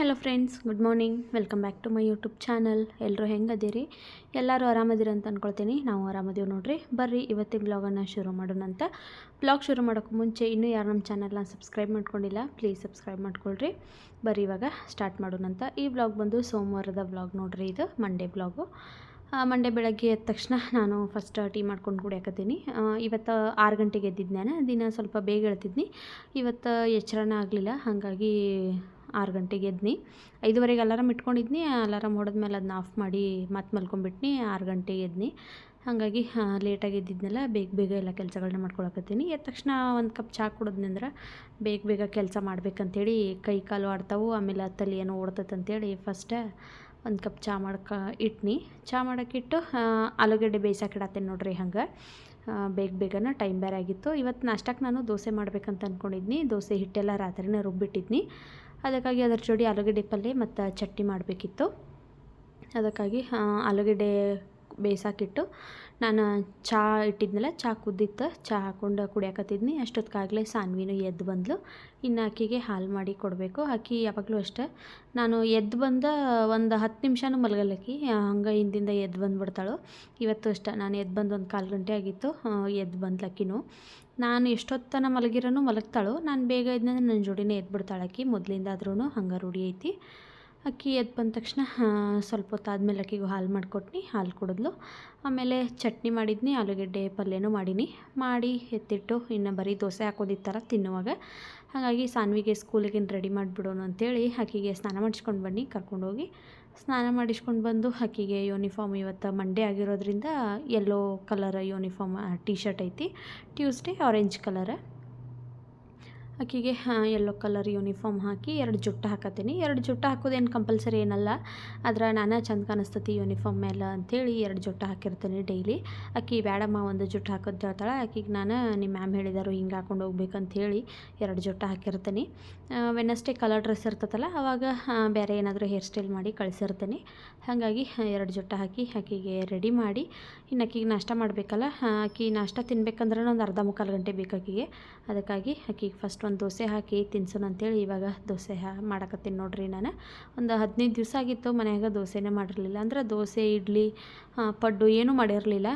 Hello friends, good morning. Welcome back to my YouTube channel. ಎಲ್ಲರೂ ಹೆಂಗದಿರಿ? ಎಲ್ಲರೂ ಆರಾಮದಿರಿ ಅಂತ ಅಂದ್ಕೊಳ್ತೀನಿ. ನಾವು ಆರಾಮದೀವಿ ನೋಡ್ರಿ. ಬರ್ರಿ ಇವತ್ತಿನ ಬ್ಲಾಗನ್ನು ಶುರು ಮಾಡೋಣಂತ. ಬ್ಲಾಗ್ ಶುರು ಮಾಡೋಕ್ಕೆ ಮುಂಚೆ ಇನ್ನೂ ಯಾರು ನಮ್ಮ ಚಾನಲ್ನ ಸಬ್ಸ್ಕ್ರೈಬ್ ಮಾಡ್ಕೊಂಡಿಲ್ಲ, ಪ್ಲೀಸ್ ಸಬ್ಸ್ಕ್ರೈಬ್ ಮಾಡ್ಕೊಳ್ರಿ. ಬರ್ರಿ ಇವಾಗ ಸ್ಟಾರ್ಟ್ ಮಾಡೋಣಂತ. ಈ ಬ್ಲಾಗ್ ಬಂದು ಸೋಮವಾರದ ಬ್ಲಾಗ್ ನೋಡ್ರಿ. ಇದು ಮಂಡೇ ಬ್ಲಾಗು. ಮಂಡೇ ಬೆಳಗ್ಗೆ ಎದ್ದ ತಕ್ಷಣ ನಾನು ಫಸ್ಟ್ ಟೀ ಮಾಡ್ಕೊಂಡು ಕುಡಿಯಾಕತ್ತೀನಿ. ಇವತ್ತು 6 ಗಂಟೆಗೆ ಎದ್ದಿದ್ದು ನಾನು. ದಿನ ಸ್ವಲ್ಪ ಬೇಗ ಹೇಳ್ತಿದ್ನಿ. ಇವತ್ತು ಎಚ್ಚರನೇ ಆಗಲಿಲ್ಲ, ಹಾಗಾಗಿ 6 ಗಂಟೆಗೆ ಎದ್ನಿ. 5:15 ಅಲಾರಾಮ್ ಇಟ್ಕೊಂಡಿದ್ನಿ. ಅಲಾರಾಮ್ ಹೊಡೆದ್ಮೇಲೆ ಅದನ್ನ ಆಫ್ ಮಾಡಿ ಮತ್ತೆ ಮಲ್ಕೊಂಡ್ಬಿಟ್ನಿ. 6 ಗಂಟೆಗೆ ಎದ್ನಿ. ಹಾಗಾಗಿ ಲೇಟಾಗಿ ಎದ್ದಿದ್ನೆಲ್ಲ ಬೇಗ ಎಲ್ಲ ಕೆಲಸಗಳನ್ನ ಮಾಡ್ಕೊಳಕತ್ತೀನಿ. ಎದ್ದ ತಕ್ಷಣ ಒಂದು ಕಪ್ ಚಹಾ ಕುಡಿದ್ನಂದ್ರೆ ಬೇಗ ಕೆಲಸ ಮಾಡ್ಬೇಕಂತೇಳಿ ಕೈ ಕಾಲು ಆಡ್ತಾವು, ಆಮೇಲೆ ತಲೆ ಏನೋ ಓಡ್ತೈತೆ ಅಂತೇಳಿ ಫಸ್ಟ್ ಒಂದು ಕಪ್ ಚಹಾ ಇಟ್ನಿ. ಚಹಾ ಮಾಡೋಕ್ಕಿಟ್ಟು ಆಲೂಗಡ್ಡೆ ಬೇಯಿಸೋಕಿಡತ್ತೇನೆ ನೋಡ್ರಿ. ಹಂಗೆ ಬೇಗನೆ ಟೈಮ್ ಬೇರೆ ಆಗಿತ್ತು. ಇವತ್ತು ನಾಷ್ಟಕ್ಕೆ ನಾನು ದೋಸೆ ಮಾಡ್ಬೇಕಂತ ಅಂದ್ಕೊಂಡಿದ್ನಿ. ದೋಸೆ ಹಿಟ್ಟೆಲ್ಲ ರಾತ್ರಿನೇ ರುಬ್ಬಿಟ್ಟಿದ್ನಿ. ಅದಕ್ಕಾಗಿ ಅದ್ರ ಜೋಡಿ ಆಲೂಗಡ್ಡೆ ಪಲ್ಯ ಮತ್ತು ಚಟ್ನಿ ಮಾಡಬೇಕಿತ್ತು. ಅದಕ್ಕಾಗಿ ಆಲೂಗಡ್ಡೆ ಬೇಯಿಸಾಕಿಟ್ಟು ನಾನು ಚಹಾ ಇಟ್ಟಿದ್ನಲ್ಲ, ಚಹಾ ಕುದ್ದಿತ್ತು. ಚಹಾ ಹಾಕ್ಕೊಂಡು ಕುಡಿಯಾಕತ್ತಿದ್ನಿ. ಅಷ್ಟೊತ್ತಿಗಾಗಲೇ ಸಾನ್ವಿನೂ ಎದ್ದು ಬಂದಳು. ಇನ್ನು ಆಕೆಗೆ ಹಾಲು ಮಾಡಿ ಕೊಡಬೇಕು. ಆಕೆ ಯಾವಾಗಲೂ ಅಷ್ಟೇ, ನಾನು ಎದ್ದು ಬಂದ ಒಂದು 10 ನಿಮಿಷನೂ ಮಲಗಲ್ಲಕ್ಕಿ, ಹಂಗೆ ಹಿಂದಿಂದ ಎದ್ದು ಬಂದುಬಿಡ್ತಾಳು. ಇವತ್ತು ಅಷ್ಟೇ, ನಾನು ಎದ್ದು ಬಂದು ಒಂದು 1/4 ಗಂಟೆ ಆಗಿತ್ತು. ಎದ್ದು ಬಂದ್ಲಕ್ಕಿನೂ. ನಾನು ಎಷ್ಟೊತ್ತನ ಮಲಗಿರೋನು ಮಲಗ್ತಾಳು. ನಾನು ಬೇಗ ಎದ್ನಂದ್ರೆ ನನ್ನ ಜೋಡಿನೇ ಎದ್ಬಿಡ್ತಾಳೆ. ಆಕೆ ಮೊದಲಿಂದಾದ್ರೂ ಹಂಗೆ ರೂಢಿ ಐತಿ. ಅಕ್ಕಿ ಎದ್ದು ಬಂದ ತಕ್ಷಣ ಸ್ವಲ್ಪ ಹೊತ್ತಾದ್ಮೇಲೆ ಅಕ್ಕಿಗೂ ಹಾಲು ಮಾಡಿಕೊಟ್ನಿ. ಹಾಲು ಕುಡಿದ್ಲು. ಆಮೇಲೆ ಚಟ್ನಿ ಮಾಡಿದ್ನಿ, ಆಲೂಗಡ್ಡೆ ಪಲ್ಯನೂ ಮಾಡಿ ಎತ್ತಿಟ್ಟು ಇನ್ನು ಬರೀ ದೋಸೆ ಹಾಕೋದಿತ್ತಾರ ತಿನ್ನುವಾಗ. ಹಾಗಾಗಿ ಸಾನ್ವಿಗೆ ಸ್ಕೂಲಿಗೆ ರೆಡಿ ಮಾಡಿಬಿಡೋಣ ಅಂತೇಳಿ ಆಕೆಗೆ ಸ್ನಾನ ಮಾಡಿಸ್ಕೊಂಡು ಬನ್ನಿ ಕರ್ಕೊಂಡೋಗಿ ಸ್ನಾನ ಮಾಡಿಸ್ಕೊಂಡು ಬಂದು ಆಕೆಗೆ ಯೂನಿಫಾರ್ಮ್ ಇವತ್ತು ಮಂಡೇ ಆಗಿರೋದ್ರಿಂದ yellow colour uniform T shirt ಐತಿ. Tuesday orange colour. ಆಕೆಗೆ ಯೆಲ್ಲೋ ಕಲರ್ ಯೂನಿಫಾರ್ಮ್ ಹಾಕಿ 2 ಜುಟ್ಟು ಹಾಕತ್ತೀನಿ. 2 ಜುಟ್ಟು ಹಾಕೋದೇನು ಕಂಪಲ್ಸರಿ ಏನಲ್ಲ, ಆದ್ರೆ ನಾನು ಚಂದ ಕಾಣಿಸ್ತತಿ ಯೂನಿಫಾರ್ಮ್ ಮೇಲೆ ಅಂಥೇಳಿ 2 ಜುಟ್ಟು ಹಾಕಿರ್ತೀನಿ ಡೈಲಿ. ಆಕೆ ಬೇಡಮ್ಮ ಒಂದು ಜುಟ್ಟು ಹಾಕೋದು ಹೇಳ್ತಾಳೆ. ಆಕೆಗೆ ನಾನು ನಿಮ್ಮ ಮ್ಯಾಮ್ ಹೇಳಿದಾರು ಹಿಂಗೆ ಹಾಕೊಂಡು ಹೋಗ್ಬೇಕಂತೇಳಿ 2 ಜುಟ್ಟು ಹಾಕಿರ್ತೀನಿ. ವೆನಸ್ಡೇ ಕಲರ್ ಡ್ರೆಸ್ ಇರ್ತದಲ್ಲ, ಆವಾಗ ಬೇರೆ ಏನಾದರೂ ಹೇರ್ ಸ್ಟೈಲ್ ಮಾಡಿ ಕಳಿಸಿರ್ತೀನಿ. ಹಾಗಾಗಿ 2 ಜುಟ್ಟು ಹಾಕಿ ಆಕೆಗೆ ರೆಡಿ ಮಾಡಿ ಇನ್ನು ಆಕೆಗೆ ನಾಷ್ಟ ಮಾಡಬೇಕಲ್ಲ. ಆಕೆ ನಾಷ್ಟ ತಿನ್ಬೇಕಂದ್ರೆ ಒಂದು ಅರ್ಧ ಮುಕ್ಕಾಲು ಗಂಟೆ ಬೇಕು ಆಕೆಗೆ. ಅದಕ್ಕಾಗಿ ಆಕೆಗೆ ಫಸ್ಟ್ ಒಂದು ದೋಸೆ ಹಾಕಿ ತಿನ್ಸೋಣ ಅಂತೇಳಿ ಇವಾಗ ದೋಸೆ ಮಾಡಕತ್ತೀನಿ ನೋಡ್ರಿ. ನಾನು ಒಂದು 15 ದಿವಸ ಆಗಿತ್ತು ಮನ್ಯಾಗ ದೋಸೆನೇ ಮಾಡಿರಲಿಲ್ಲ. ಅಂದ್ರೆ ದೋಸೆ, ಇಡ್ಲಿ, ಪಡ್ಡು ಏನೂ ಮಾಡಿರಲಿಲ್ಲ.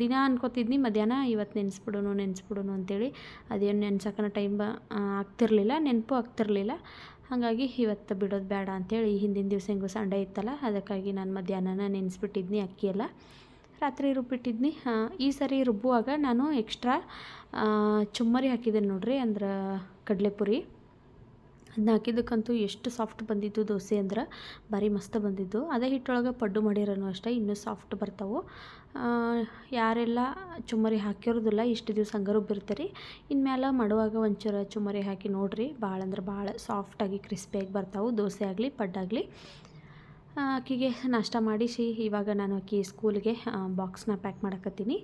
ದಿನ ಅನ್ಕೋತಿದ್ನಿ ಮಧ್ಯಾಹ್ನ ಇವತ್ತು ನೆನೆಸ್ಬಿಡೋನು ಅಂತೇಳಿ. ಅದೇನು ನೆನ್ಸೋಕನ ಟೈಮ್ ಆಗ್ತಿರ್ಲಿಲ್ಲ, ನೆನಪು ಆಗ್ತಿರ್ಲಿಲ್ಲ. ಹಾಗಾಗಿ ಇವತ್ತು ಬಿಡೋದು ಬೇಡ ಅಂಥೇಳಿ ಹಿಂದಿನ ದಿವಸ ಹೆಂಗೂ ಸಂಡೇ ಇತ್ತಲ್ಲ, ಅದಕ್ಕಾಗಿ ನಾನು ಮಧ್ಯಾಹ್ನ ನೆನೆಸ್ಬಿಟ್ಟಿದ್ನಿ. ಅಕ್ಕಿ ಎಲ್ಲ ರಾತ್ರಿ ರುಬ್ಬಿಟ್ಟಿದ್ನಿ. ಈ ಸರಿ ರುಬ್ಬುವಾಗ ನಾನು ಎಕ್ಸ್ಟ್ರಾ ಚುಮ್ಮರಿ ಹಾಕಿದ್ದೇನೆ ನೋಡ್ರಿ, ಅಂದ್ರೆ ಕಡಲೆಪುರಿ. ಅದನ್ನ ಹಾಕಿದ್ದಕ್ಕಂತೂ ಎಷ್ಟು ಸಾಫ್ಟ್ ಬಂದಿದ್ದು ದೋಸೆ ಅಂದ್ರೆ ಭಾರಿ ಮಸ್ತ್ ಬಂದಿದ್ದು. ಅದೇ ಹಿಟ್ಟೊಳಗೆ ಪಡ್ಡು ಮಾಡಿರೋನು ಅಷ್ಟೇ, ಇನ್ನೂ ಸಾಫ್ಟ್ ಬರ್ತಾವೆ. ಯಾರೆಲ್ಲ ಚುಮ್ಮರಿ ಹಾಕಿರೋದಿಲ್ಲ ಇಷ್ಟು ದಿವಸ ಹಂಗೆ ರುಬ್ಬಿರ್ತೀರಿ, ಇನ್ಮೇಲೆ ಮಾಡುವಾಗ ಒಂಚೂರು ಚುಮ್ಮರಿ ಹಾಕಿ ನೋಡಿರಿ. ಭಾಳ ಅಂದ್ರೆ ಭಾಳ ಸಾಫ್ಟಾಗಿ ಕ್ರಿಸ್ಪಿಯಾಗಿ ಬರ್ತಾವೆ ದೋಸೆ ಆಗಲಿ ಪಡ್ಡಾಗಲಿ. ಆಕೆಗೆ ನಾಷ್ಟ ಮಾಡಿಸಿ ಇವಾಗ ನಾನು ಆಕೆ ಸ್ಕೂಲಿಗೆ ಬಾಕ್ಸ್ನ ಪ್ಯಾಕ್ ಮಾಡಕತ್ತೀನಿ.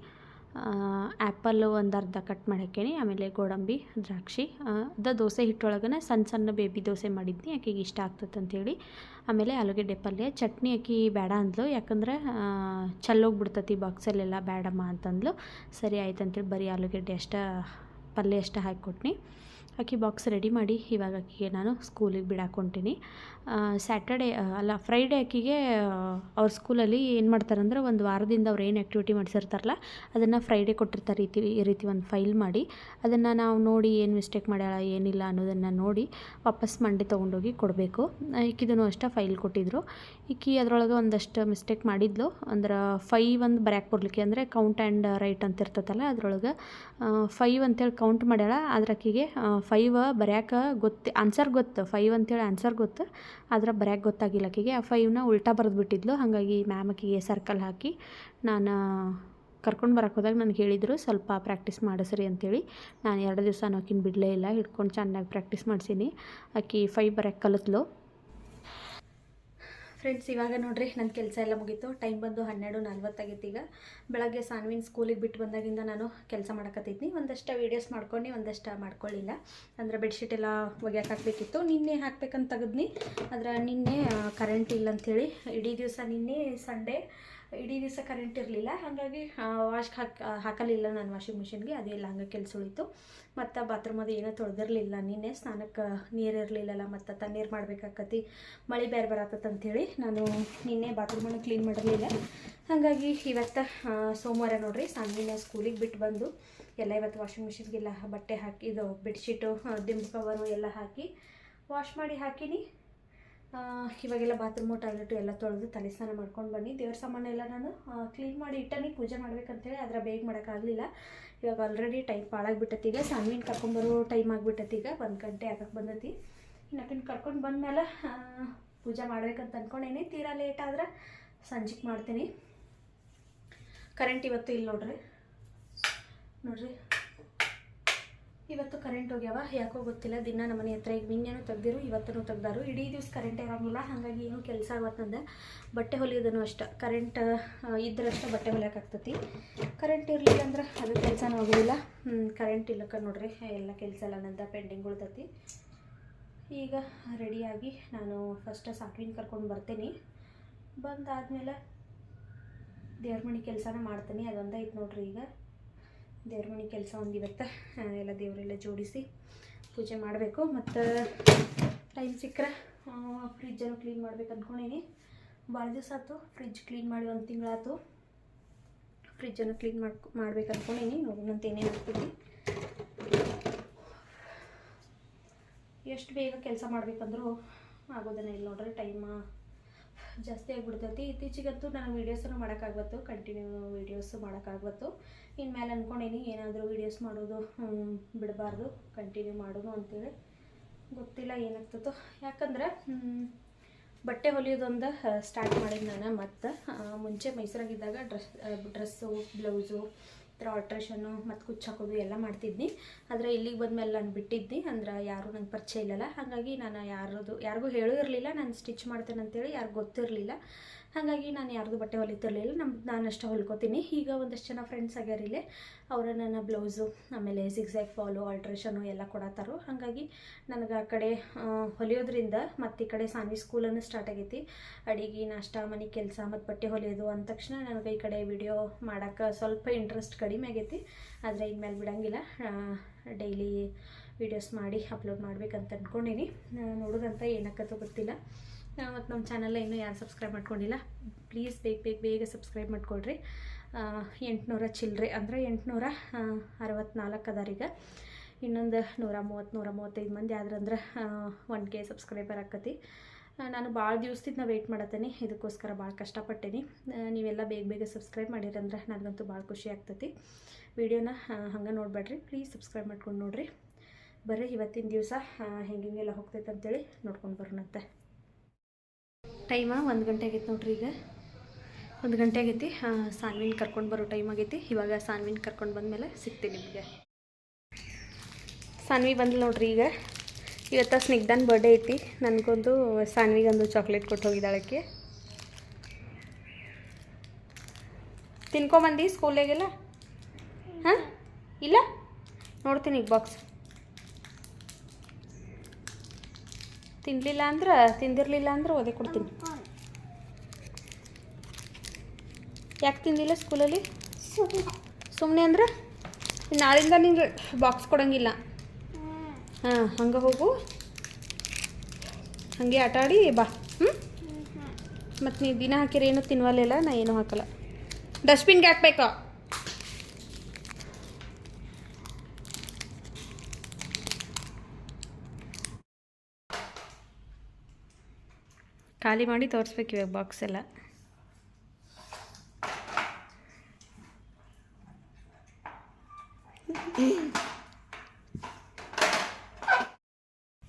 ಆ್ಯಪಲ್ ಒಂದು ಅರ್ಧ ಕಟ್ ಮಾಡಿ ಹಾಕೀನಿ. ಆಮೇಲೆ ಗೋಡಂಬಿ, ದ್ರಾಕ್ಷಿ, ದೋಸೆ ಹಿಟ್ಟೊಳಗನೆ ಸಣ್ಣ ಬೇಬಿ ದೋಸೆ ಮಾಡಿದ್ನಿ, ಆಕೆಗೆ ಇಷ್ಟ ಆಗ್ತದೆ ಅಂಥೇಳಿ. ಆಮೇಲೆ ಆಲೂಗಡ್ಡೆ ಪಲ್ಯ. ಚಟ್ನಿ ಆಕೆ ಬೇಡ ಅಂದ್ಲು, ಯಾಕಂದ್ರೆ ಚಲ್ಲೋಗ್ಬಿಡ್ತತಿ ಬಾಕ್ಸಲ್ಲೆಲ್ಲ, ಬೇಡಮ್ಮ ಅಂತಂದ್ಲು. ಸರಿ ಆಯ್ತು ಅಂತೇಳಿ ಬರೀ ಆಲೂಗಡ್ಡೆ ಪಲ್ಯ ಅಷ್ಟೇ ಹಾಕಿಕೊಟ್ನಿ. ಆಕೆ ಬಾಕ್ಸ್ ರೆಡಿ ಮಾಡಿ ಇವಾಗ ಆಕೆಗೆ ನಾನು ಸ್ಕೂಲಿಗೆ ಬಿಡಾಕೊಂತೀನಿ. ಫ್ರೈಡೇ ಆಕೆಗೆ ಅವ್ರ ಸ್ಕೂಲಲ್ಲಿ ಏನು ಮಾಡ್ತಾರಂದ್ರೆ, ಒಂದು ವಾರದಿಂದ ಅವ್ರು ಏನು ಆ್ಯಕ್ಟಿವಿಟಿ ಮಾಡಿಸಿರ್ತಾರಲ್ಲ ಅದನ್ನು ಫ್ರೈಡೇ ಕೊಟ್ಟಿರ್ತಾರೆ. ಈ ರೀತಿ ಒಂದು ಫೈಲ್ ಮಾಡಿ ಅದನ್ನು ನಾವು ನೋಡಿ ಏನು ಮಿಸ್ಟೇಕ್ ಮಾಡ್ಯಾಳ ಏನಿಲ್ಲ ಅನ್ನೋದನ್ನು ನೋಡಿ ವಾಪಸ್ ಮಂಡೆ ತೊಗೊಂಡೋಗಿ ಕೊಡಬೇಕು. ಈಕಿದೂ ಅಷ್ಟೇ ಫೈಲ್ ಕೊಟ್ಟಿದ್ರು. ಈಕಿ ಅದರೊಳಗೆ ಒಂದಷ್ಟು ಮಿಸ್ಟೇಕ್ ಮಾಡಿದ್ಲು. ಅಂದ್ರೆ 5 ಒಂದು ಬರ್ಯಾಕೆ ಬರ್ಲಿಕ್ಕೆ, ಅಂದರೆ ಕೌಂಟ್ ಆ್ಯಂಡ್ ರೈಟ್ ಅಂತ ಇರ್ತೈತಲ್ಲ ಅದ್ರೊಳಗೆ 5 ಅಂತೇಳಿ ಕೌಂಟ್ ಮಾಡ್ಯಾಳ. ಆದ್ರೆ ಆಕೆಗೆ 5 ಬರ್ಯಾಕೆ ಆನ್ಸರ್ ಗೊತ್ತು, 5 ಅಂತೇಳಿ ಆನ್ಸರ್ ಗೊತ್ತು, ಆದ್ರೆ ಬರ್ಯಾಕೆ ಗೊತ್ತಾಗಿಲ್ಲ ಆಕೆಗೆ. ಆ 5ನ ಉಲ್ಟಾ ಬರೆದ್ಬಿಟ್ಟಿದ್ಲು. ಹಾಗಾಗಿ ಮ್ಯಾಮ್ ಆಕೆಗೆ ಸರ್ಕಲ್ ಹಾಕಿ ನಾನು ಕರ್ಕೊಂಡು ಬರೋಕೆ ಹೋದಾಗ ನನಗೆ ಹೇಳಿದರು ಸ್ವಲ್ಪ ಪ್ರಾಕ್ಟೀಸ್ ಮಾಡಿಸ್ರಿ ಅಂತೇಳಿ. ನಾನು 2 ದಿವಸ ಆಕಿನ ಬಿಡಲೇ ಇಲ್ಲ, ಹಿಡ್ಕೊಂಡು ಚೆನ್ನಾಗಿ ಪ್ರಾಕ್ಟೀಸ್ ಮಾಡಿಸೀನಿ. ಆಕೆ 5 ಬರ್ಯಾಕೆ ಕಲಿತ್ಲು. ಫ್ರೆಂಡ್ಸ್, ಇವಾಗ ನೋಡ್ರಿ ನನ್ನ ಕೆಲಸ ಎಲ್ಲ ಮುಗೀತು. ಟೈಮ್ ಬಂದು 12:40 ಆಗೈತಿ. ಈಗ ಬೆಳಗ್ಗೆ ಸಾನ್ವಿನ ಸ್ಕೂಲಿಗೆ ಬಿಟ್ಟು ಬಂದಾಗಿಂದ ನಾನು ಕೆಲಸ ಮಾಡಕತ್ತಿದ್ನಿ. ಒಂದಷ್ಟು ವೀಡಿಯೋಸ್ ಮಾಡ್ಕೊಂಡು ಒಂದಷ್ಟು ಮಾಡ್ಕೊಳ್ಳಿಲ್ಲ. ಅಂದರೆ ಬೆಡ್ಶೀಟ್ ಎಲ್ಲ ಒಗ್ಯಾಕೆ ಹಾಕಬೇಕಿತ್ತು. ನಿನ್ನೆ ಹಾಕ್ಬೇಕಂತ ತೆಗೆದ್ನಿ, ಆದರೆ ನಿನ್ನೆ ಕರೆಂಟ್ ಇಲ್ಲ ಅಂಥೇಳಿ ಇಡೀ ದಿವಸ ನಿನ್ನೆ ಸಂಡೇ ಇಡೀ ದಿವಸ ಕರೆಂಟ್ ಇರಲಿಲ್ಲ, ಹಾಗಾಗಿ ವಾಶ್ ಹಾಕಲಿಲ್ಲ ನಾನು ವಾಷಿಂಗ್ ಮಿಷಿನ್ಗೆ. ಅದೆಲ್ಲ ಹಂಗೆ ಕೆಲಸ ಉಳಿತು. ಮತ್ತು ಬಾತ್ರೂಮ್ ಅದು ಏನೂ ತೊಳೆದಿರಲಿಲ್ಲ. ನಿನ್ನೆ ಸ್ನಾನಕ್ಕೆ ನೀರು ಇರಲಿಲ್ಲಲ್ಲ, ಮತ್ತು ತಣ್ಣೀರು ಮಾಡಬೇಕಾಕತಿ, ಮಳೆ ಬೇರೆ ಬರತ್ತಂಥೇಳಿ ನಾನು ನಿನ್ನೆ ಬಾತ್ರೂಮನ್ನು ಕ್ಲೀನ್ ಮಾಡಿರಲಿಲ್ಲ. ಹಾಗಾಗಿ ಇವತ್ತು ಸೋಮವಾರ ನೋಡಿರಿ, ಸಾನ್ವಿನ ಸ್ಕೂಲಿಗೆ ಬಿಟ್ಟು ಬಂದು ಎಲ್ಲ ಇವತ್ತು ವಾಷಿಂಗ್ ಮಿಷಿನ್ಗೆಲ್ಲ ಬಟ್ಟೆ ಹಾಕಿ, ಇದು ಬೆಡ್ಶೀಟು ದಿಂಬು ಕವರು ಎಲ್ಲ ಹಾಕಿ ವಾಶ್ ಮಾಡಿ ಹಾಕಿನಿ. ಇವಾಗೆಲ್ಲ ಬಾತ್ರೂಮು ಟಾಯ್ಲೆಟು ಎಲ್ಲ ತೊಳೆದು ತಲೆ ಸ್ನಾನ ಮಾಡ್ಕೊಂಡು ಬನ್ನಿ. ದೇವ್ರ ಸಾಮಾನೆಲ್ಲ ನಾನು ಕ್ಲೀನ್ ಮಾಡಿ ಇಟ್ಟನಿ ಪೂಜೆ ಮಾಡ್ಬೇಕಂತೇಳಿ. ಆದರೆ ಬೇಗ ಮಾಡೋಕ್ಕಾಗಲಿಲ್ಲ. ಇವಾಗ ಆಲ್ರೆಡಿ ಟೈಮ್ ಭಾಳಾಗ್ಬಿಟ್ಟತಿ. ಈಗ ಸಾನ್ವಿನ ಕರ್ಕೊಂಬರೋ ಟೈಮ್ ಆಗಿಬಿಟ್ಟತಿ. ಈಗ 1 ಗಂಟೆ ಆಗಕ್ಕೆ ಬಂದತಿ. ಇನ್ನಕಿನ ಕರ್ಕೊಂಡು ಬಂದಮೇಲೆ ಪೂಜೆ ಮಾಡ್ಬೇಕಂತ ಅಂದ್ಕೊಂಡೇನಿ. ತೀರಾ ಲೇಟ್ ಆದ್ರೆ ಸಂಜೆಗೆ ಮಾಡ್ತೀನಿ. ಕರೆಂಟ್ ಇವತ್ತು ಇಲ್ಲಿ ನೋಡ್ರಿ ಇವತ್ತು ಕರೆಂಟ್ ಹೋಗ್ಯಾವ. ಯಾಕೋ ಗೊತ್ತಿಲ್ಲ, ದಿನ ನಮ್ಮ ಮನೆ ಹತ್ರ ಈಗ ನಿನ್ನೆನೂ ತೆಗ್ದಿರು, ಇವತ್ತೂ ತೆಗ್ದಾರು. ಇಡೀ ದಿವ್ಸ ಕರೆಂಟ್ ಇರೋಂಗಿಲ್ಲ, ಹಾಗಾಗಿ ಏನೂ ಕೆಲಸ ಆಗತ್ತಂದೆ. ಬಟ್ಟೆ ಹೊಲಿಯೋದನ್ನು ಅಷ್ಟೆ, ಕರೆಂಟ್ ಇದ್ರಷ್ಟೇ ಬಟ್ಟೆ ಹೊಲಿಯೋಕ್ಕಾಗ್ತತಿ. ಕರೆಂಟ್ ಇರಲಿಲ್ಲ ಅಂದ್ರೆ ಅದು ಕೆಲಸನೂ ಆಗೋದಿಲ್ಲ. ಕರೆಂಟ್ ಇಲ್ಲಕ್ಕ ನೋಡ್ರಿ ಎಲ್ಲ ಕೆಲಸ ಎಲ್ಲ ನಂದ ಪೆಂಡಿಂಗ್ ಉಳ್ತತಿ. ಈಗ ರೆಡಿಯಾಗಿ ನಾನು ಫಸ್ಟ್ ಸಾನ್ವಿನ ಕರ್ಕೊಂಡು ಬರ್ತೀನಿ. ಬಂದಾದಮೇಲೆ ದೇವ್ರ ಮನೆ ಕೆಲಸನ ಮಾಡ್ತೀನಿ. ಅದೊಂದೇ ಐತೆ ನೋಡ್ರಿ. ಈಗ ದೇವ್ರ ಮನೆ ಕೆಲಸ ಒಂದು ಇವತ್ತು ಎಲ್ಲ ದೇವರೆಲ್ಲ ಜೋಡಿಸಿ ಪೂಜೆ ಮಾಡಬೇಕು. ಮತ್ತು ಟೈಮ್ ಸಿಕ್ಕರೆ ಫ್ರಿಜ್ಜನ್ನು ಕ್ಲೀನ್ ಮಾಡ್ಬೇಕು ಅಂದ್ಕೊಂಡೀನಿ. ಭಾಳ ದಿವಸ ಆಯ್ತು ಫ್ರಿಜ್ ಕ್ಲೀನ್ ಮಾಡಿ, 1 ತಿಂಗಳಾಯ್ತು. ಫ್ರಿಜ್ಜನ್ನು ಕ್ಲೀನ್ ಮಾಡ್ಬೇಕು ಅಂದ್ಕೊಂಡೀನಿ. ನೋಡೋಣಂತ ಏನೇನು ಆಗ್ತೈತಿ. ಎಷ್ಟು ಬೇಗ ಕೆಲಸ ಮಾಡ್ಬೇಕಂದ್ರೂ ಆಗೋದನ್ನ ಇಲ್ಲ ನೋಡ್ರಿ, ಟೈಮ ಜಾಸ್ತಿ ಆಗಿಬಿಡ್ತೈತಿ. ಇತ್ತೀಚೆಗಂತೂ ನನಗೆ ವೀಡಿಯೋಸನ್ನು ಮಾಡೋಕ್ಕಾಗ್ಬತ್ತು, ಕಂಟಿನ್ಯೂ ವೀಡಿಯೋಸ್ ಮಾಡೋಕ್ಕಾಗ್ಬತ್ತು. ಇನ್ಮೇಲೆ ಅಂದ್ಕೊಂಡೇನಿ ಏನಾದರೂ ವೀಡಿಯೋಸ್ ಮಾಡೋದು ಬಿಡಬಾರ್ದು, ಕಂಟಿನ್ಯೂ ಮಾಡೋದು ಅಂತೇಳಿ. ಗೊತ್ತಿಲ್ಲ ಏನಾಗ್ತದೋ. ಯಾಕಂದ್ರೆ ಬಟ್ಟೆ ಹೊಲಿಯೋದೊಂದು ಸ್ಟಾರ್ಟ್ ಮಾಡಿದ್ದು ನಾನು. ಮತ್ತು ಮುಂಚೆ ಮೈಸೂರಾಗಿದ್ದಾಗ ಡ್ರೆಸ್ಸು, ಬ್ಲೌಸು, ಈ ಥರ ಆಲ್ಟ್ರೇಷನ್ನು ಮತ್ತು ಕುಚ್ಚು ಹಾಕೋದು ಎಲ್ಲ ಮಾಡ್ತಿದ್ನಿ. ಆದರೆ ಇಲ್ಲಿಗೆ ಬಂದಮೇಲೆ ನಾನು ಬಿಟ್ಟಿದ್ನಿ. ಅಂದ್ರೆ ಯಾರೂ ನಂಗೆ ಪರಿಚಯ ಇಲ್ಲಲ್ಲ, ಹಾಗಾಗಿ ನಾನು ಯಾರಿಗೂ ಹೇಳೂ ಇರಲಿಲ್ಲ ನಾನು ಸ್ಟಿಚ್ ಮಾಡ್ತೇನೆ ಅಂತೇಳಿ. ಯಾರಿಗೂ ಗೊತ್ತಿರಲಿಲ್ಲ, ಹಾಗಾಗಿ ನಾನು ಯಾರ್ದು ಬಟ್ಟೆ ಹೊಲಿತಿರ್ಲಿಲ್ಲ. ನಾನು ಅಷ್ಟೇ ಹೊಲ್ಕೋತೀನಿ. ಈಗ ಒಂದಷ್ಟು ಜನ ಫ್ರೆಂಡ್ಸ್ ಆಗ್ಯಾರ ಇಲ್ಲೇ, ಅವರ ನನ್ನ ಬ್ಲೌಸು ಆಮೇಲೆ ಜಿಗ್ಜ್ಯಾಗ್ ಫಾಲು, ಆಲ್ಟ್ರೇಷನು ಎಲ್ಲ ಕೊಡತ್ತಾರು. ಹಾಗಾಗಿ ನನಗೆ ಆ ಕಡೆ ಹೊಲಿಯೋದ್ರಿಂದ ಮತ್ತು ಈ ಕಡೆ ಸಾನ್ವಿ ಸ್ಕೂಲನ್ನು ಸ್ಟಾರ್ಟ್ ಆಗೈತಿ. ಅಡುಗೆ, ನಾಷ್ಟ, ಮನೆ ಕೆಲಸ ಮತ್ತು ಬಟ್ಟೆ ಹೊಲಿಯೋದು ಅಂದ ತಕ್ಷಣ ನನಗೆ ಈ ಕಡೆ ವಿಡಿಯೋ ಮಾಡೋಕ್ಕೆ ಸ್ವಲ್ಪ ಇಂಟ್ರೆಸ್ಟ್ ಕಡಿಮೆ ಆಗೈತಿ. ಆದರೆ ಇನ್ಮೇಲೆ ಬಿಡೋಂಗಿಲ್ಲ, ಡೈಲಿ ವೀಡಿಯೋಸ್ ಮಾಡಿ ಅಪ್ಲೋಡ್ ಮಾಡ್ಬೇಕಂತ ಅಂದ್ಕೊಂಡೀನಿ. ನೋಡೋದಂತ ಏನಾಗತ್ತೋ ಗೊತ್ತಿಲ್ಲ. ಮತ್ತು ನಮ್ಮ ಚಾನಲ್ನ ಇನ್ನೂ ಯಾರು ಸಬ್ಸ್ಕ್ರೈಬ್ ಮಾಡ್ಕೊಂಡಿಲ್ಲ, ಪ್ಲೀಸ್ ಬೇಗ ಸಬ್ಸ್ಕ್ರೈಬ್ ಮಾಡ್ಕೊಳ್ರಿ. 800 ಚಿಲ್ಲರೆ ಅಂದರೆ 864 ಅದಾರೀಗ. ಇನ್ನೊಂದು 130-135 ಮಂದಿ ಆದ್ರಂದ್ರೆ 1K ಸಬ್ಸ್ಕ್ರೈಬರ್ ಆಕತಿ. ನಾನು ಭಾಳ ದಿವಸದಿಂದ ವೆಯ್ಟ್ ಮಾಡತ್ತೀನಿ, ಇದಕ್ಕೋಸ್ಕರ ಭಾಳ ಕಷ್ಟಪಟ್ಟೇನಿ. ನೀವೆಲ್ಲ ಬೇಗ ಸಬ್ಸ್ಕ್ರೈಬ್ ಮಾಡಿರಂದ್ರೆ ನನಗಂತೂ ಭಾಳ ಖುಷಿ ಆಗ್ತೈತಿ. ವಿಡಿಯೋನ ಹಂಗೆ ನೋಡಬೇಡ್ರಿ, ಪ್ಲೀಸ್ ಸಬ್ಸ್ಕ್ರೈಬ್ ಮಾಡ್ಕೊಂಡು ನೋಡಿರಿ. ಬರ್ರಿ ಇವತ್ತಿನ ದಿವಸ ಹೆಂಗೆಲ್ಲ ಹೋಗ್ತೈತೆ ಅಂತೇಳಿ ನೋಡ್ಕೊಂಡು ಬರೋಣಂತೆ. ಟೈಮ 1 ಗಂಟೆ ಆಗೈತೆ ನೋಡ್ರಿ. ಈಗ 1 ಗಂಟೆ ಆಗೈತಿ. ಸಾನ್ವಿನ ಕರ್ಕೊಂಡು ಬರೋ ಟೈಮ್ ಆಗೈತಿ. ಇವಾಗ ಸಾನ್ವಿನ ಕರ್ಕೊಂಡು ಬಂದಮೇಲೆ ಸಿಗ್ತೀನಿ ನಿಮಗೆ. ಸಾನ್ವಿ ಬಂದು ನೋಡ್ರಿ. ಈಗ ಇವತ್ತು ಸ್ನಿಗ್ಧನ್ ಬರ್ಡೇ ಐತಿ. ನನಗೊಂದು ಸಾನ್ವಿಗೊಂದು ಚಾಕ್ಲೇಟ್ ಕೊಟ್ಟು ಹೋಗಿದ್ದಾಳಕ್ಕೆ. ತಿನ್ಕೊಂಬಂದು ಸ್ಕೂಲಾಗೆಲ್ಲ? ಹಾಂ, ಇಲ್ಲ ನೋಡ್ತೀನಿ ಈಗ ಬಾಕ್ಸ್. ತಿಂದಿರಲಿಲ್ಲ ಅಂದ್ರೆ ಓದೇ ಕೊಡ್ತೀನಿ. ಯಾಕೆ ತಿಂದಿಲ್ಲ ಸ್ಕೂಲಲ್ಲಿ? ಸುಮ್ಮನೆ ಅಂದ್ರೆ ನಾಳಿಂದ ನಿಂಗೆ ಬಾಕ್ಸ್ ಕೊಡೋಂಗಿಲ್ಲ. ಹಾಂ, ಹಂಗೆ ಹೋಗು, ಹಾಗೆ ಆಟ ಆಡಿ ಬಾ. ಮತ್ತು ನೀವು ದಿನ ಹಾಕಿರಿ ಏನೂ ತಿನ್ವಲ್ಲ, ನಾ ಏನೂ ಹಾಕಲ್ಲ. ಡಸ್ಟ್ಬಿನ್ಗೆ ಹಾಕ್ಬೇಕು. ಖಾಲಿ ಮಾಡಿ ತೋರಿಸ್ಬೇಕು ಇವಾಗ ಬಾಕ್ಸ್ ಎಲ್ಲ.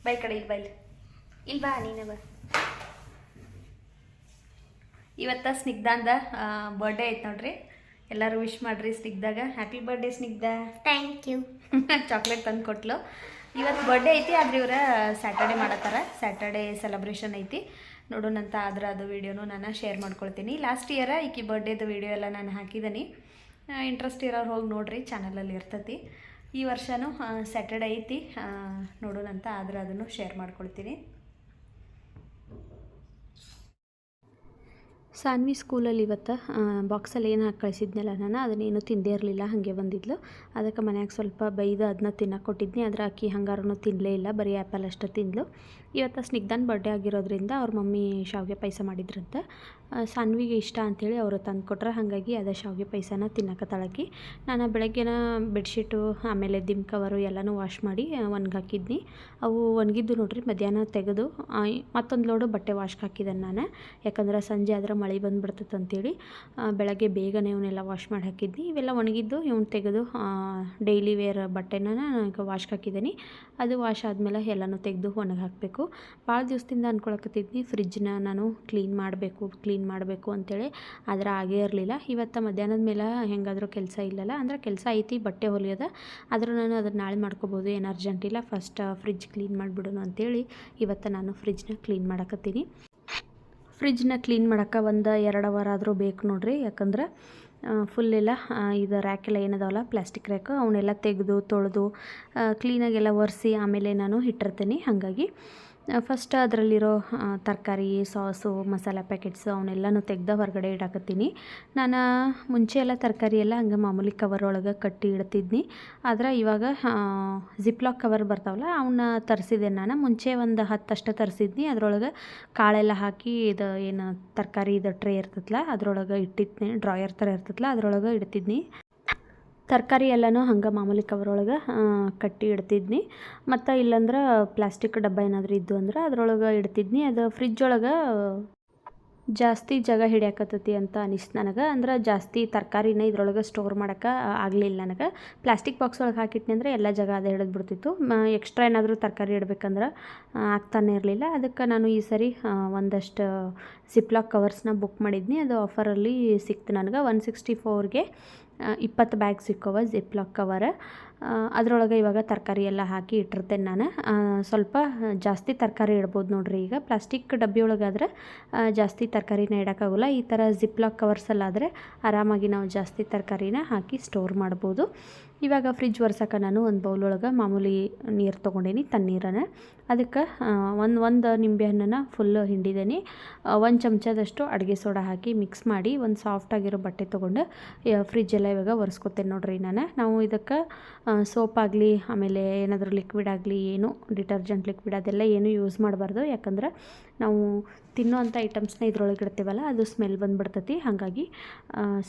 ಬೈ ಕಡೆ ಇಲ್ಲಿ ಬಾ ನೀನೇ ಬಾ. ಇವತ್ತು ಸ್ನಿಗ್ಧಾಂದ ಬರ್ಡೇ ಐತೆ ನೋಡ್ರಿ. ಎಲ್ಲರೂ ವಿಶ್ ಮಾಡಿರಿ ಸ್ನಿಗ್ಧಾಗ. Happy birthday Snigdha. Thank you. Chocolate ತಂದು ಕೊಟ್ಲು. ಇವತ್ತು ಬರ್ಡೇ ಐತಿ, ಆದರೆ ಇವರ ಸ್ಯಾಟರ್ಡೇ ಮಾಡತ್ತಾರ. ಸ್ಯಾಟರ್ಡೇ ಸೆಲೆಬ್ರೇಷನ್ ಐತಿ. ನೋಡೋಣಂತ. ಆದ್ರೆ ಅದು ವೀಡಿಯೋನು ನಾನು ಶೇರ್ ಮಾಡ್ಕೊಳ್ತೀನಿ. ಲಾಸ್ಟ್ ಇಯರ ಈಕಿ ಬರ್ಡೇದು ವೀಡಿಯೋ ಎಲ್ಲ ನಾನು ಹಾಕಿದ್ದೀನಿ. ಇಂಟ್ರೆಸ್ಟ್ ಇರೋರು ಹೋಗಿ ನೋಡಿರಿ, ಚಾನಲಲ್ಲಿ ಇರ್ತೈತಿ. ಈ ವರ್ಷವೂ ಸ್ಯಾಟರ್ಡೇ ಐತಿ, ನೋಡೋಣಂತ. ಆದ್ರೆ ಅದನ್ನು ಶೇರ್ ಮಾಡ್ಕೊಳ್ತೀನಿ. ಸಾನ್ವಿ ಸ್ಕೂಲಲ್ಲಿ ಇವತ್ತು ಬಾಕ್ಸಲ್ಲಿ ಏನು ಹಾಕಿ ಕಳಿಸಿದ್ನಲ್ಲ ನಾನು ಅದನ್ನೇನು ತಿಂದೇ ಇರಲಿಲ್ಲ, ಹಾಗೆ ಬಂದಿದ್ಲು. ಅದಕ್ಕೆ ಮನ್ಯಾಗ ಸ್ವಲ್ಪ ಬೈದು ಅದನ್ನ ತಿನ್ನಕ್ಕೆ ಕೊಟ್ಟಿದ್ನಿ. ಆದರೆ ಆಕಿ ಹಂಗಾರೂ ತಿನ್ನಲೇ ಇಲ್ಲ, ಬರೀ ಆ್ಯಪಲ್ ಅಷ್ಟು ತಿಂದ್ಲು. ಇವತ್ತು ಸ್ನಿಗ್ಧನ ಬರ್ಡೇ ಆಗಿರೋದ್ರಿಂದ ಅವ್ರ ಮಮ್ಮಿ ಶಾವಿಗೆ ಪಾಯಸ ಮಾಡಿದ್ರಂತೆ. ಸಾನ್ವಿಗೆ ಇಷ್ಟ ಅಂಥೇಳಿ ಅವರು ತಂದು ಕೊಟ್ರೆ, ಹಾಗಾಗಿ ಅದೇ ಶಾವಿಗೆ ಪಾಯಸನ ತಿನ್ನಕತ್ತಾಳಕಿ. ನಾನು ಬೆಳಗ್ಗೆನ ಬೆಡ್ಶೀಟು ಆಮೇಲೆ ದಿಮ್ ಕವರು ಎಲ್ಲನೂ ವಾಶ್ ಮಾಡಿ ಒಣಗಾಕಿದ್ನಿ. ಅವು ಒಣಗಿದ್ದು ನೋಡ್ರಿ, ಮಧ್ಯಾಹ್ನ ತೆಗೆದು ಮತ್ತೊಂದು ಲೋಡು ಬಟ್ಟೆ ವಾಶ್ಗೆ ಹಾಕಿದ್ದೇನೆ ನಾನು. ಯಾಕಂದ್ರೆ ಸಂಜೆ ಆದ್ರೆ ಮಳೆ ಬಂದುಬಿಡ್ತೈತೆ ಅಂತೇಳಿ ಬೆಳಗ್ಗೆ ಬೇಗನೆ ಇವನ್ನೆಲ್ಲ ವಾಶ್ ಮಾಡಿ ಹಾಕಿದ್ನಿ. ಇವೆಲ್ಲ ಒಣಗಿದ್ದು ಇವ್ನು ತೆಗೆದು ಡೈಲಿ ವೇರ್ ಬಟ್ಟೆನ ಈಗ ವಾಶ್ಗೆ ಹಾಕಿದ್ದೀನಿ. ಅದು ವಾಶ್ ಆದಮೇಲೆ ಎಲ್ಲನೂ ತೆಗೆದು ಒಣಗಿ ಹಾಕಬೇಕು. ಭಾಳ ದಿವಸದಿಂದ ಅಂದ್ಕೊಳಕತ್ತಿದ್ನಿ ಫ್ರಿಜ್ನ ನಾನು ಕ್ಲೀನ್ ಮಾಡಬೇಕು ಅಂತೇಳಿ, ಆದರೆ ಆಗೇ ಇರಲಿಲ್ಲ. ಇವತ್ತು ಮಧ್ಯಾಹ್ನದ ಮೇಲೆ ಹೆಂಗಾದರೂ ಕೆಲಸ ಇಲ್ಲಲ್ಲ, ಅಂದ್ರೆ ಕೆಲಸ ಐತಿ, ಬಟ್ಟೆ ಹೊಲಿಯೋದ, ಆದರೂ ನಾನು ಅದನ್ನು ನಾಳೆ ಮಾಡ್ಕೋಬೋದು, ಏನು ಅರ್ಜೆಂಟ್ ಇಲ್ಲ. ಫಸ್ಟ್ ಫ್ರಿಜ್ ಕ್ಲೀನ್ ಮಾಡಿಬಿಡೋಣ ಅಂತೇಳಿ ಇವತ್ತು ನಾನು ಫ್ರಿಜ್ನ ಕ್ಲೀನ್ ಮಾಡಕತ್ತೀನಿ. ಫ್ರಿಜ್ನ ಕ್ಲೀನ್ ಮಾಡೋಕ್ಕೆ 1-2 ಅವರ್ ಆದರೂ ಬೇಕು ನೋಡ್ರಿ. ಯಾಕಂದ್ರೆ ಫುಲ್ಲೆಲ್ಲ ಇದು ರ್ಯಾಕೆಲ್ಲ ಏನದಾವಲ್ಲ ಪ್ಲಾಸ್ಟಿಕ್ ರ್ಯಾಕ್, ಅವನ್ನೆಲ್ಲ ತೆಗೆದು ತೊಳೆದು ಕ್ಲೀನಾಗೆಲ್ಲ ಒರೆಸಿ ಆಮೇಲೆ ನಾನು ಇಟ್ಟಿರ್ತೀನಿ. ಹಾಗಾಗಿ ಫಸ್ಟ್ ಅದರಲ್ಲಿರೋ ತರಕಾರಿ, ಸಾಸು, ಮಸಾಲೆ ಪ್ಯಾಕೆಟ್ಸು ಅವನ್ನೆಲ್ಲನೂ ತೆಗೆದು ಹೊರಗಡೆ ಇಡಾಕತ್ತೀನಿ. ನಾನು ಮುಂಚೆ ಎಲ್ಲ ತರಕಾರಿ ಎಲ್ಲ ಹಂಗೆ ಮಾಮೂಲಿ ಕವರ್ ಒಳಗೆ ಕಟ್ಟಿ ಇಡ್ತಿದ್ನಿ. ಆದರೆ ಇವಾಗ ಜಿಪ್ಲಾಕ್ ಕವರ್ ಬರ್ತಾವಲ್ಲ ಅವನ್ನ ತರಿಸಿದೆ ನಾನು. ಮುಂಚೆ ಒಂದು 10 ಅಷ್ಟೇ ತರಿಸಿದ್ನಿ. ಅದರೊಳಗೆ ಕಾಳೆಲ್ಲ ಹಾಕಿ ಇದು ಏನು ತರಕಾರಿ ಇದು ಟ್ರೇ ಇರ್ತೈತಲ್ಲ ಅದರೊಳಗೆ ಇಟ್ಟಿದ್ನಿ. ಡ್ರಾಯರ್ ಥರ ಇರ್ತೈತಲ್ಲ ಅದರೊಳಗೆ ಇಡ್ತಿದ್ನಿ. ತರಕಾರಿ ಎಲ್ಲನೂ ಹಂಗೆ ಮಾಮೂಲಿ ಕವರ್ ಒಳಗೆ ಕಟ್ಟಿ ಇಡ್ತಿದ್ನಿ. ಮತ್ತು ಇಲ್ಲಾಂದ್ರೆ ಪ್ಲಾಸ್ಟಿಕ್ ಡಬ್ಬ ಏನಾದರೂ ಇದ್ದು ಅಂದ್ರೆ ಅದರೊಳಗೆ ಇಡ್ತಿದ್ನಿ. ಅದು ಫ್ರಿಜ್ ಒಳಗೆ ಜಾಸ್ತಿ ಜಾಗ ಹಿಡಿಯಾಕತ್ತೈತಿ ಅಂತ ಅನಿಸ್ತು ನನಗೆ. ಅಂದ್ರೆ ಜಾಸ್ತಿ ತರಕಾರಿನ ಇದ್ರೊಳಗೆ ಸ್ಟೋರ್ ಮಾಡೋಕ್ಕೆ ಆಗಲಿಲ್ಲ ನನಗೆ. ಪ್ಲಾಸ್ಟಿಕ್ ಬಾಕ್ಸ್ ಒಳಗೆ ಹಾಕಿಟ್ನಿ ಅಂದರೆ ಎಲ್ಲ ಜಾಗ ಅದೇ ಹಿಡಿದು ಬಿಡ್ತಿತ್ತು. ಎಕ್ಸ್ಟ್ರಾ ಏನಾದರೂ ತರಕಾರಿ ಇಡಬೇಕಂದ್ರೆ ಆಗ್ತಾನೆ ಇರಲಿಲ್ಲ. ಅದಕ್ಕೆ ನಾನು ಈ ಸರಿ ಒಂದಷ್ಟು ಜಿಪ್ಲಾಕ್ ಕವರ್ಸ್ನ ಬುಕ್ ಮಾಡಿದ್ನಿ. ಅದು ಆಫರಲ್ಲಿ ಸಿಕ್ತು ನನಗೆ. 164ಗೆ 20 ಬ್ಯಾಗ್ ಸಿಕ್ಕವ ಜಿಪ್ಲಾಕ್ ಕವರ್. ಅದರೊಳಗೆ ಇವಾಗ ತರಕಾರಿ ಎಲ್ಲ ಹಾಕಿ ಇಟ್ಟಿರ್ತೇನೆ ನಾನು. ಸ್ವಲ್ಪ ಜಾಸ್ತಿ ತರಕಾರಿ ಇಡ್ಬೋದು ನೋಡ್ರಿ. ಈಗ ಪ್ಲಾಸ್ಟಿಕ್ ಡಬ್ಬಿ ಒಳಗಾದ್ರೆ ಜಾಸ್ತಿ ತರಕಾರಿನ ಇಡೋಕ್ಕಾಗಲ್ಲ. ಈ ಥರ ಜಿಪ್ಲಾಕ್ ಕವರ್ಸಲ್ಲಾದರೆ ಆರಾಮಾಗಿ ನಾವು ಜಾಸ್ತಿ ತರಕಾರಿನ ಹಾಕಿ ಸ್ಟೋರ್ ಮಾಡ್ಬೋದು. ಇವಾಗ ಫ್ರಿಜ್ ಒರ್ಸಕ್ಕೆ ನಾನು ಒಂದು ಬೌಲ್ ಒಳಗೆ ಮಾಮೂಲಿ ನೀರು ತೊಗೊಂಡೀನಿ, ತಣ್ಣೀರನ್ನು. ಅದಕ್ಕೆ ಒಂದು ನಿಂಬೆಹಣ್ಣನ್ನು ಫುಲ್ಲು ಹಿಂಡಿದ್ದೀನಿ. 1 ಚಮಚದಷ್ಟು ಅಡುಗೆ ಸೋಡಾ ಹಾಕಿ ಮಿಕ್ಸ್ ಮಾಡಿ ಒಂದು ಸಾಫ್ಟಾಗಿರೋ ಬಟ್ಟೆ ತೊಗೊಂಡು ಫ್ರಿಜ್ಜೆಲ್ಲ ಇವಾಗ ಒರೆಸ್ಕೊತೇನೆ ನೋಡ್ರಿ ನಾನು. ನಾವು ಇದಕ್ಕೆ ಸೋಪ್ ಆಗಲಿ ಆಮೇಲೆ ಏನಾದರೂ ಲಿಕ್ವಿಡ್ ಆಗಲಿ, ಏನು ಡಿಟರ್ಜೆಂಟ್ ಲಿಕ್ವಿಡ್ ಅದೆಲ್ಲ ಏನೂ ಯೂಸ್ ಮಾಡಬಾರ್ದು. ಯಾಕಂದ್ರೆ ನಾವು ತಿನ್ನೋ ಅಂಥ ಐಟಮ್ಸ್ನ ಇದ್ರೊಳಗೆ ಇಡ್ತೀವಲ್ಲ ಅದು ಸ್ಮೆಲ್ ಬಂದುಬಿಡ್ತೈತಿ. ಹಾಗಾಗಿ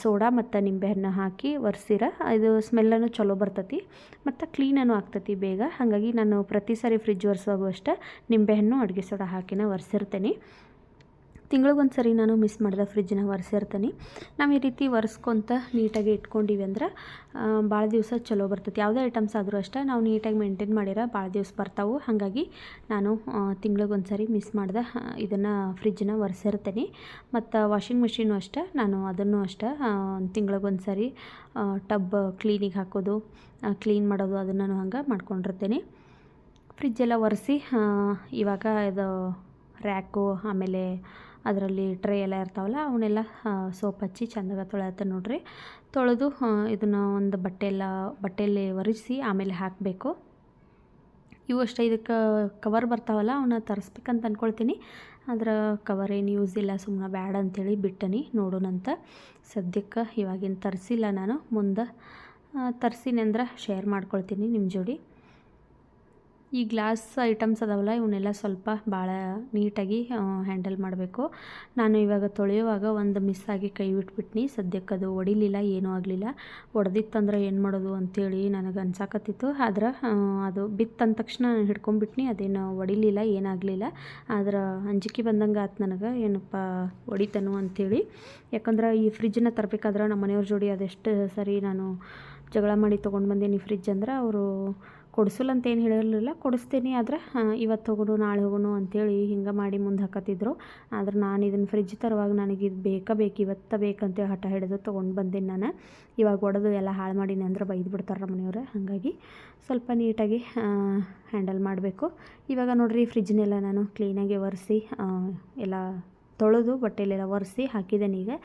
ಸೋಡಾ ಮತ್ತು ನಿಂಬೆಹಣ್ಣು ಹಾಕಿ ಒರೆಸಿರ ಇದು ಸ್ಮೆಲ್ಲನ್ನು ಚಲೋ ಬರ್ತೈತಿ ಮತ್ತು ಕ್ಲೀನೂ ಆಗ್ತೈತಿ ಬೇಗ. ಹಾಗಾಗಿ ನಾನು ಪ್ರತಿ ಸಾರಿ ಫ್ರಿಜ್ ಒರೆಸೋಗೂ ಅಷ್ಟೇ ನಿಂಬೆಹಣ್ಣು ಅಡುಗೆ ಸೋಡಾ ಹಾಕಿನ ಒರೆಸಿರ್ತೀನಿ. ತಿಂಗಳಿಗೊಂದು ಸರಿ ನಾನು ಮಿಸ್ ಮಾಡಿದೆ ಫ್ರಿಜ್ನ ಒರೆಸಿರ್ತೀನಿ. ನಾವು ಈ ರೀತಿ ಒರೆಸ್ಕೊತ ನೀಟಾಗಿ ಇಟ್ಕೊಂಡಿವಿ ಅಂದ್ರೆ ಭಾಳ ದಿವಸ ಚಲೋ ಬರ್ತೈತಿ. ಯಾವುದೇ ಐಟಮ್ಸ್ ಆದರೂ ಅಷ್ಟೇ ನಾವು ನೀಟಾಗಿ ಮೇಂಟೈನ್ ಮಾಡಿರ ಭಾಳ ದಿವಸ ಬರ್ತಾವೆ. ಹಾಗಾಗಿ ನಾನು ತಿಂಗಳಿಗೊಂದು ಸರಿ ಮಿಸ್ ಮಾಡಿದೆ ಇದನ್ನು ಫ್ರಿಜ್ನ ಒರೆಸಿರ್ತೀನಿ. ಮತ್ತು ವಾಷಿಂಗ್ ಮಿಷಿನು ಅಷ್ಟೇ, ನಾನು ಅದನ್ನು ಅಷ್ಟೇ ತಿಂಗಳಿಗೊಂದು ಸರಿ ಟಬ್ ಕ್ಲೀನಿಗೆ ಹಾಕೋದು, ಕ್ಲೀನ್ ಮಾಡೋದು ಅದನ್ನು ನಾನು ಹಂಗೆ ಮಾಡ್ಕೊಂಡಿರ್ತೀನಿ. ಫ್ರಿಜ್ಜೆಲ್ಲ ಒರೆಸಿ ಇವಾಗ ಇದು ರ್ಯಾಕು ಆಮೇಲೆ ಅದರಲ್ಲಿ ಟ್ರೇ ಎಲ್ಲ ಇರ್ತಾವಲ್ಲ ಅವನ್ನೆಲ್ಲ ಸೋಪ್ ಹಚ್ಚಿ ಚೆಂದಾಗ ತೊಳೆಯುತ್ತೆ ನೋಡ್ರಿ. ತೊಳೆದು ಇದನ್ನು ಒಂದು ಬಟ್ಟೆಯಲ್ಲಿ ಒರೆಸಿ ಆಮೇಲೆ ಹಾಕಬೇಕು. ಇವು ಅಷ್ಟೇ. ಇದಕ್ಕೆ ಕವರ್ ಬರ್ತಾವಲ್ಲ ಅವನ್ನ ತರಿಸ್ಬೇಕಂತ ಅಂದ್ಕೊಳ್ತೀನಿ. ಆದ್ರೆ ಕವರ್ ಏನು ಯೂಸ್ ಇಲ್ಲ, ಸುಮ್ಮನೆ ಬ್ಯಾಡ ಅಂಥೇಳಿ ಬಿಟ್ಟನಿ. ನೋಡೋಣಂತ ಸದ್ಯಕ್ಕೆ ಇವಾಗೇನು ತರಿಸಿಲ್ಲ ನಾನು. ಮುಂದೆ ತರಿಸಿನಿ ಅಂದ್ರೆ ಶೇರ್ ಮಾಡ್ಕೊಳ್ತೀನಿ ನಿಮ್ಮ ಜೋಡಿ. ಈ ಗ್ಲಾಸ್ ಐಟಮ್ಸ್ ಅದಾವಲ್ಲ ಇವನ್ನೆಲ್ಲ ಸ್ವಲ್ಪ ಭಾಳ ನೀಟಾಗಿ ಹ್ಯಾಂಡಲ್ ಮಾಡಬೇಕು. ನಾನು ಇವಾಗ ತೊಳೆಯುವಾಗ ಒಂದು ಮಿಸ್ ಆಗಿ ಕೈ ಬಿಟ್ಬಿಟ್ನಿ. ಸದ್ಯಕ್ಕೆ ಅದು ಒಡಿಲಿಲ್ಲ, ಏನೂ ಆಗಲಿಲ್ಲ. ಒಡೆದಿತ್ತಂದ್ರೆ ಏನು ಮಾಡೋದು ಅಂಥೇಳಿ ನನಗೆ ಅನ್ಸಾಕತ್ತಿತ್ತು. ಆದ್ರೆ ಅದು ಬಿತ್ತಂದ ತಕ್ಷಣ ಹಿಡ್ಕೊಂಡ್ಬಿಟ್ನಿ, ಅದೇನು ಒಡಿಲಿಲ್ಲ, ಏನಾಗಲಿಲ್ಲ. ಆದ್ರೆ ಅಂಜಿಕೆ ಬಂದಂಗೆ ಆಯ್ತು ನನಗೆ, ಏನಪ್ಪ ಒಡಿತನು ಅಂಥೇಳಿ. ಯಾಕಂದ್ರೆ ಈ ಫ್ರಿಜ್ಜನ್ನ ತರಬೇಕಾದ್ರೆ ನಮ್ಮ ಮನೆಯವ್ರ ಜೋಡಿ ಅದೆಷ್ಟು ಸರಿ ನಾನು ಜಗಳ ಮಾಡಿ ತೊಗೊಂಡು ಬಂದೇನಿ ಫ್ರಿಜ್. ಅಂದ್ರೆ ಅವರು ಕೊಡಿಸಲ್ಲ ಅಂತ ಏನು ಹೇಳಿರಲಿಲ್ಲ, ಕೊಡಿಸ್ತೀನಿ ಆದರೆ ಇವತ್ತು ಹೋಗೋಣ ನಾಳೆ ಹೋಗೋಣ ಅಂಥೇಳಿ ಹಿಂಗೆ ಮಾಡಿ ಮುಂದೆ ಹಾಕತ್ತಿದ್ರು. ಆದ್ರೆ ನಾನು ಇದನ್ನು ಫ್ರಿಜ್ ತರುವಾಗ ನನಗೆ ಇದು ಬೇಕು ಇವತ್ತು ಬೇಕಂತೇಳಿ ಹಠ ಹಿಡಿದು ತೊಗೊಂಡು ಬಂದೇನಿ ನಾನು. ಇವಾಗ ಒಡೆದು ಎಲ್ಲ ಹಾಳು ಮಾಡೀನಿ ಅಂದ್ರೆ ಬೈದು ಬಿಡ್ತಾರೆ ನಮ್ಮ ಮನೆಯವ್ರು. ಹಾಗಾಗಿ ಸ್ವಲ್ಪ ನೀಟಾಗಿ ಹ್ಯಾಂಡಲ್ ಮಾಡಬೇಕು. ಇವಾಗ ನೋಡಿರಿ ಫ್ರಿಜ್ನೆಲ್ಲ ನಾನು ಕ್ಲೀನಾಗಿ ಒರೆಸಿ ಎಲ್ಲ ತೊಳೆದು ಬಟ್ಟೆಲೆಲ್ಲ ಒರೆಸಿ ಹಾಕಿದ್ದೇನೆ.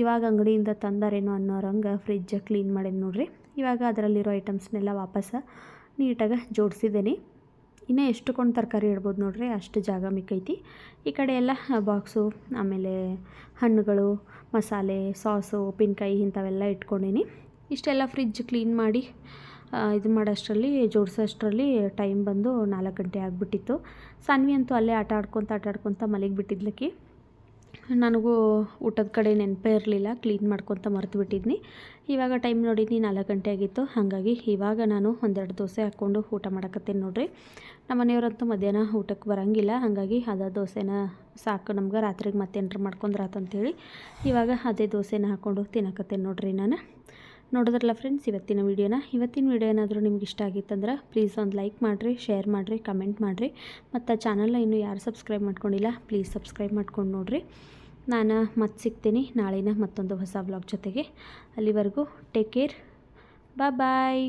ಇವಾಗ ಅಂಗಡಿಯಿಂದ ತಂದಾರೇನೋ ಅನ್ನೋರಂಗೆ ಫ್ರಿಜ್ ಕ್ಲೀನ್ ಮಾಡೇನಿ ನೋಡಿರಿ. ಇವಾಗ ಅದರಲ್ಲಿರೋ ಐಟಮ್ಸ್ನೆಲ್ಲ ವಾಪಸ್ ನೀಟಾಗಿ ಜೋಡಿಸಿದ್ದೀನಿ. ಇನ್ನೂ ಎಷ್ಟು ಕೊಂಡು ತರಕಾರಿ ಇಡ್ಬೋದು ನೋಡ್ರಿ, ಅಷ್ಟು ಜಾಗ ಮಿಕ್ಕೈತಿ. ಈ ಕಡೆ ಎಲ್ಲ ಬಾಕ್ಸು, ಆಮೇಲೆ ಹಣ್ಣುಗಳು, ಮಸಾಲೆ, ಸಾಸು, ಉಪ್ಪಿನಕಾಯಿ ಇಂಥವೆಲ್ಲ ಇಟ್ಕೊಂಡೀನಿ. ಇಷ್ಟೆಲ್ಲ ಫ್ರಿಜ್ ಕ್ಲೀನ್ ಮಾಡಿ ಇದು ಮಾಡೋಷ್ಟರಲ್ಲಿ, ಜೋಡಿಸೋಷ್ಟರಲ್ಲಿ ಟೈಮ್ ಬಂದು 4 ಗಂಟೆ ಆಗಿಬಿಟ್ಟಿತ್ತು. ಸಾನ್ವಿ ಅಂತೂ ಅಲ್ಲೇ ಆಟ ಆಡ್ಕೊತ ಮಲಗಿಬಿಟ್ಟಿದ್ಲಕ್ಕಿ. ನನಗೂ ಊಟದ ಕಡೆ ನೆನಪೇ ಇರಲಿಲ್ಲ, ಕ್ಲೀನ್ ಮಾಡ್ಕೊತ ಮರೆತು ಬಿಟ್ಟಿದ್ನಿ. ಇವಾಗ ಟೈಮ್ ನೋಡಿದ್ನಿ 4 ಗಂಟೆ ಆಗಿತ್ತು. ಹಾಗಾಗಿ ಇವಾಗ ನಾನು 1-2 ದೋಸೆ ಹಾಕ್ಕೊಂಡು ಊಟ ಮಾಡಕತ್ತೇನೆ ನೋಡ್ರಿ. ನಮ್ಮ ಮನೆಯವರಂತೂ ಮಧ್ಯಾಹ್ನ ಊಟಕ್ಕೆ ಬರೋಂಗಿಲ್ಲ, ಹಾಗಾಗಿ ಅದೇ ದೋಸೆನ ಸಾಕು ನಮ್ಗೆ, ರಾತ್ರಿಗೆ ಮತ್ತೇನಾರು ಮಾಡ್ಕೊಂಡ್ರಾತಂತೇಳಿ ಇವಾಗ ಅದೇ ದೋಸೆನ ಹಾಕ್ಕೊಂಡು ತಿನ್ನಕತ್ತೇನೆ ನೋಡ್ರಿ ನಾನು. ನೋಡಿದ್ರಲ್ಲ ಫ್ರೆಂಡ್ಸ್ ಇವತ್ತಿನ ವಿಡಿಯೋ ಏನಾದರೂ ನಿಮ್ಗೆ ಇಷ್ಟ ಆಗಿತ್ತಂದ್ರೆ ಪ್ಲೀಸ್ ಒಂದು ಲೈಕ್ ಮಾಡಿರಿ, ಶೇರ್ ಮಾಡಿರಿ, ಕಮೆಂಟ್ ಮಾಡಿರಿ. ಮತ್ತು ಚಾನಲ್ನ ಇನ್ನೂ ಯಾರು ಸಬ್ಸ್ಕ್ರೈಬ್ ಮಾಡ್ಕೊಂಡಿಲ್ಲ ಪ್ಲೀಸ್ ಸಬ್ಸ್ಕ್ರೈಬ್ ಮಾಡ್ಕೊಂಡು ನೋಡಿರಿ. ನಾನು ಮತ್ತೆ ಸಿಗ್ತೀನಿ ನಾಳಿನ ಮತ್ತೊಂದು ಹೊಸ ವ್ಲಾಗ್ ಜೊತೆಗೆ. ಅಲ್ಲಿವರೆಗೂ ಟೇಕ್ ಕೇರ್, ಬಾಯ್.